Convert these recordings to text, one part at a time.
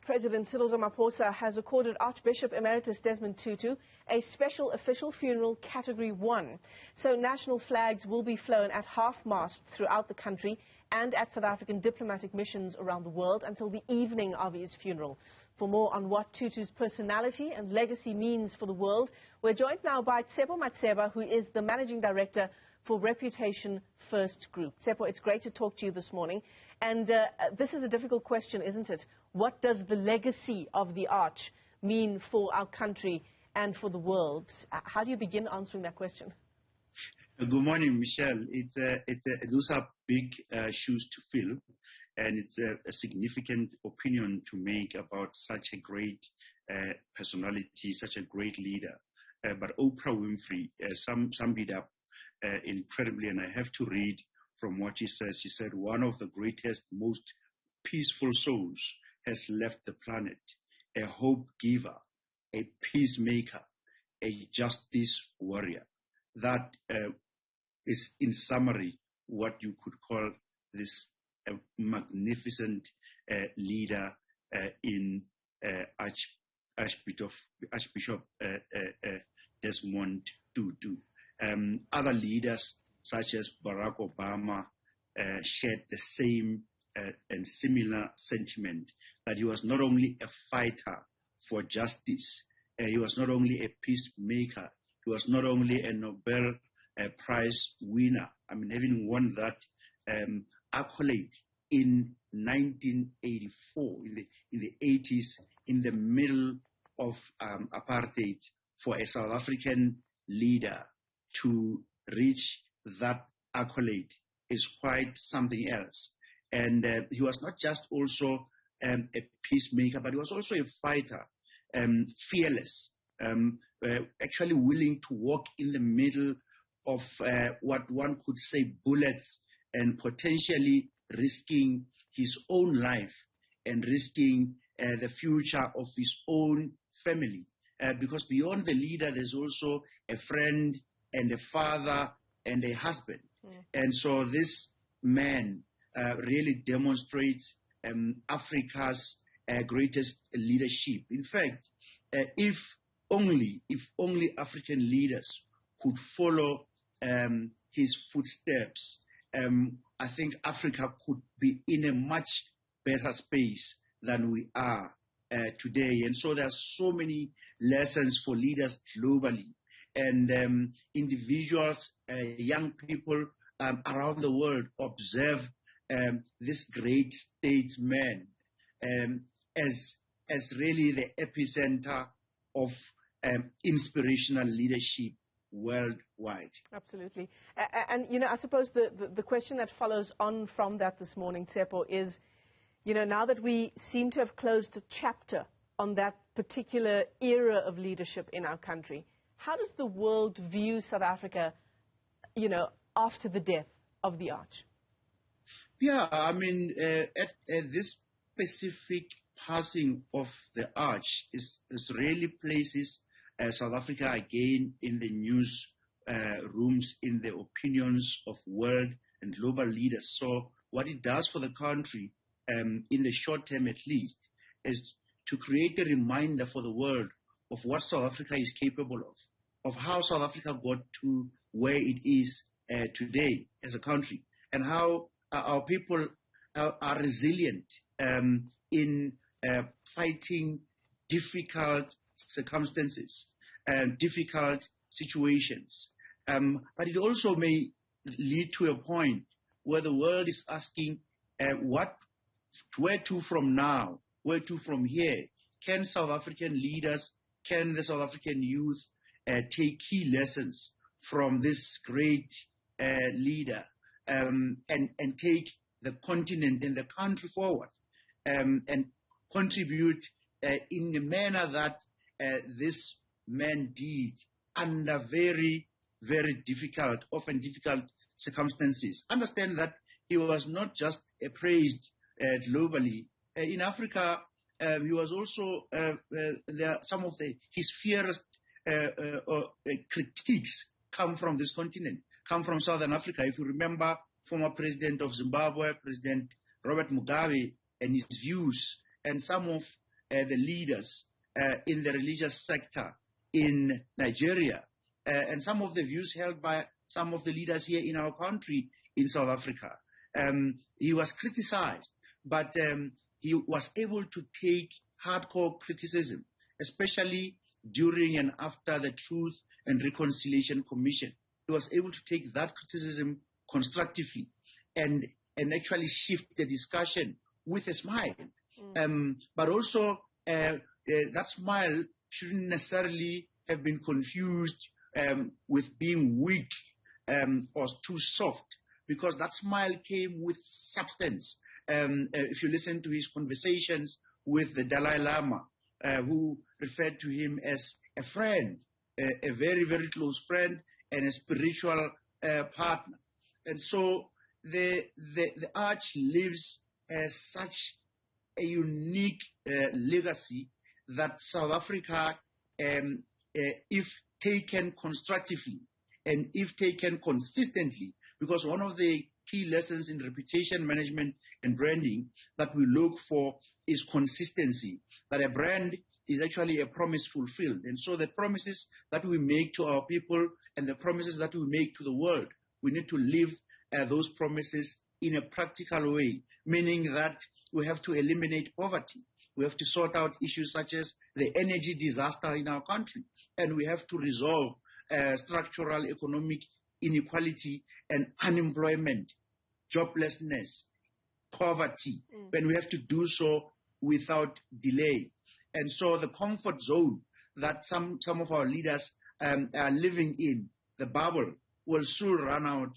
President Cyril Ramaphosa has accorded Archbishop Emeritus Desmond Tutu a special official funeral Category 1. So national flags will be flown at half-mast throughout the country and at South African diplomatic missions around the world until the evening of his funeral. For more on what Tutu's personality and legacy means for the world, we're joined now by Tshepo Matseba, who is the Managing Director for Reputation First Group. Tshepo, it's great to talk to you this morning. And this is a difficult question, isn't it? What does the legacy of the Arch mean for our country and for the world? How do you begin answering that question? Good morning, Michelle. Those are big shoes to fill, and it's a significant opinion to make about such a great personality, such a great leader. But Oprah Winfrey summed it up incredibly, and I have to read from what she says. She said, "One of the greatest, most peaceful souls has left the planet, a hope giver, a peacemaker, a justice warrior." That is, in summary, what you could call this magnificent leader in Archbishop Desmond Tutu. Other leaders, such as Barack Obama, shared the same and similar sentiment, that he was not only a fighter for justice, he was not only a peacemaker, he was not only a Nobel Prize winner, having won that accolade in 1984, in the 80s, in the middle of apartheid, for a South African leader to reach that accolade is quite something else. And he was not just also a peacemaker, but he was also a fighter, fearless, actually willing to walk in the middle of what one could say bullets, and potentially risking his own life and risking the future of his own family. Because beyond the leader, there's also a friend and a father and a husband. And so this man really demonstrates Africa's greatest leadership. In fact, if only African leaders could follow his footsteps, I think Africa could be in a much better space than we are today. And so there are so many lessons for leaders globally, and individuals, young people around the world observe this great statesman as really the epicenter of inspirational leadership worldwide. Absolutely. And, I suppose the question that follows on from that this morning, Tshepo, is, now that we seem to have closed a chapter on that particular era of leadership in our country, how does the world view South Africa, after the death of the Arch? Yeah, at this specific passing of the Arch is really places South Africa again in the news rooms, in the opinions of world and global leaders. So what it does for the country, in the short term at least, is to create a reminder for the world of what South Africa is capable of how South Africa got to where it is today as a country, and how our people are resilient in fighting difficult circumstances and difficult situations. But it also may lead to a point where the world is asking, where to from now? Where to from here? Can South African leaders, can the South African youth take key lessons from this great leader and take the continent and the country forward and contribute in the manner that this man did under very, very difficult, often difficult circumstances. Understand that he was not just praised globally. In Africa, he was also, some of his fiercest critiques come from this continent, come from Southern Africa. If you remember, former president of Zimbabwe, President Robert Mugabe, and his views, and some of the leaders in the religious sector in Nigeria, and some of the views held by some of the leaders here in our country in South Africa. He was criticized, but he was able to take hardcore criticism, especially during and after the Truth and Reconciliation Commission. He was able to take that criticism constructively and actually shift the discussion with a smile. But also, that smile shouldn't necessarily have been confused with being weak or too soft, because that smile came with substance. If you listen to his conversations with the Dalai Lama, who referred to him as a friend, a very, very close friend and a spiritual partner. And so the Arch lives as such a unique legacy that South Africa, if taken constructively and if taken consistently, because one of the key lessons in reputation management and branding that we look for is consistency, that a brand is actually a promise fulfilled. And so the promises that we make to our people and the promises that we make to the world, we need to live those promises in a practical way, meaning that we have to eliminate poverty. We have to sort out issues such as the energy disaster in our country, and we have to resolve structural economic inequality and unemployment, joblessness, poverty, and we have to do so without delay. And so the comfort zone that some of our leaders are living in, the bubble, will soon run out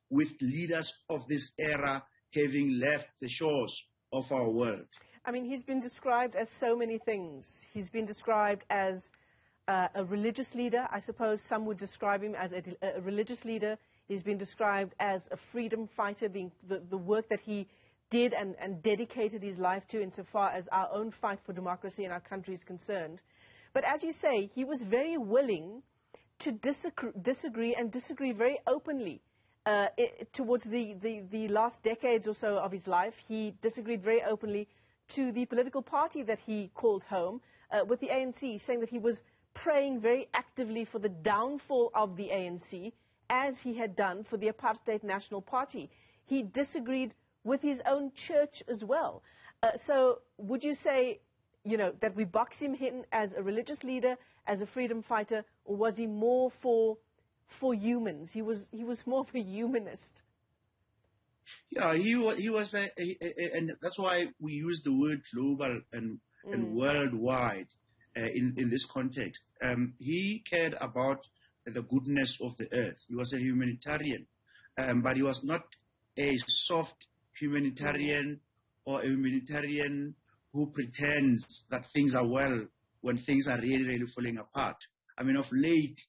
with leaders of this era having left the shores of our world. I mean, he's been described as so many things. He's been described as a religious leader. I suppose some would describe him as a religious leader. He's been described as a freedom fighter, the work that he did and dedicated his life to insofar as our own fight for democracy in our country is concerned. But as you say, he was very willing to disagree and disagree very openly. Towards the last decades or so of his life, he disagreed very openly to the political party that he called home, with the ANC, saying that he was praying very actively for the downfall of the ANC, as he had done for the Apartheid National Party. He disagreed with his own church as well. So would you say, that we box him in as a religious leader, as a freedom fighter, or was he more for humans? He was more of a humanist. Yeah, he was, and that's why we use the word global and worldwide in this context. He cared about the goodness of the earth. He was a humanitarian, but he was not a soft humanitarian or a humanitarian who pretends that things are well when things are really, really falling apart. I mean, of late,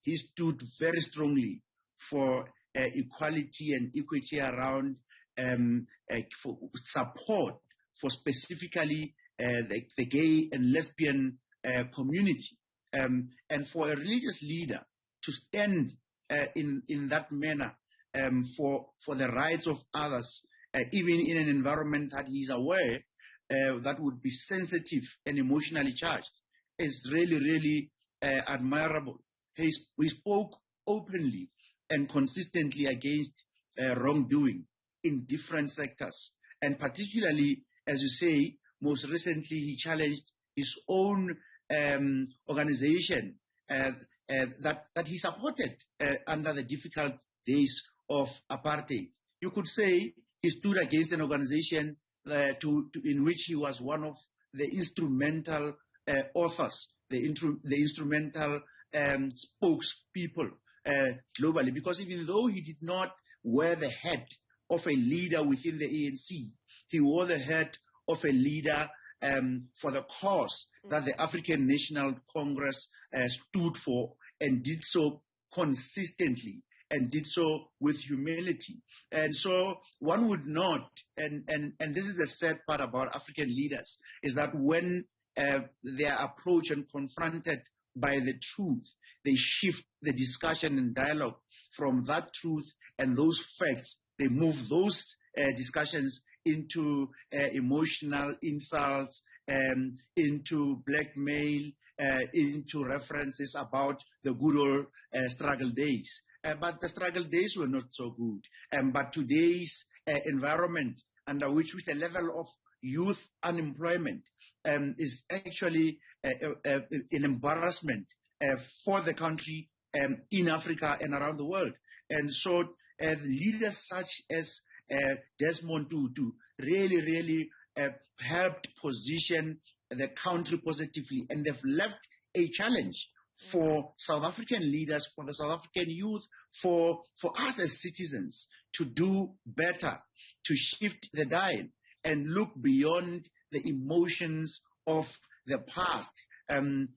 he stood very strongly for equality and equity around for support for specifically the gay and lesbian community. And for a religious leader to stand in that manner for the rights of others, even in an environment that he's aware that would be sensitive and emotionally charged, is really, really admirable. He spoke openly and consistently against wrongdoing in different sectors. And particularly, as you say, most recently he challenged his own organization that he supported under the difficult days of apartheid. You could say he stood against an organization in which he was one of the instrumental authors, the instrumental spokespeople globally, because even though he did not wear the hat of a leader within the ANC, he wore the hat of a leader for the cause that the African National Congress stood for, and did so consistently and did so with humility. And so one would not, and this is the sad part about African leaders, is that when they are approached and confronted by the truth, they shift the discussion and dialogue from that truth and those facts. They move those discussions into emotional insults, into blackmail, into references about the good old struggle days. But the struggle days were not so good. But today's environment, under which with a level of youth unemployment, is actually an embarrassment for the country in Africa and around the world. And so leaders such as Desmond Tutu really helped position the country positively, and they've left a challenge for South African leaders, for the South African youth, for us as citizens to do better, to shift the dial and look beyond the emotions of the past, and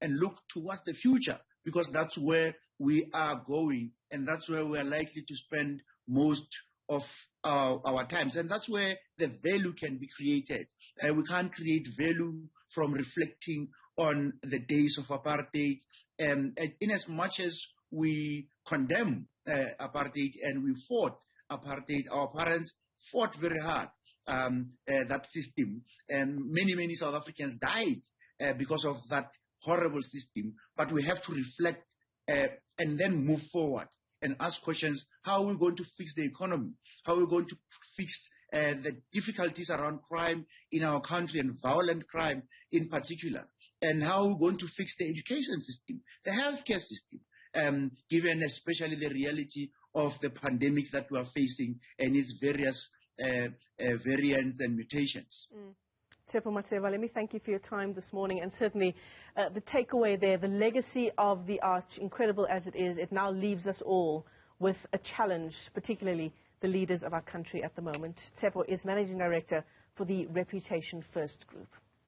look towards the future, because that's where we are going, and that's where we are likely to spend most of our times, and that's where the value can be created. We can't create value from reflecting on the days of apartheid, and in as much as we condemn apartheid and we fought apartheid, our parents fought very hard that system, and many South Africans died because of that horrible system. But we have to reflect and then move forward and ask questions: how are we going to fix the economy? How are we going to fix the difficulties around crime in our country, and violent crime in particular? And how are we going to fix the education system, the healthcare system, given especially the reality of the pandemic that we are facing and its various variants and mutations. Tshepo Matseba, let me thank you for your time this morning, and certainly the takeaway there, the legacy of the Arch, incredible as it is, it now leaves us all with a challenge, particularly the leaders of our country at the moment. Tshepo is Managing Director for the Reputation First Group.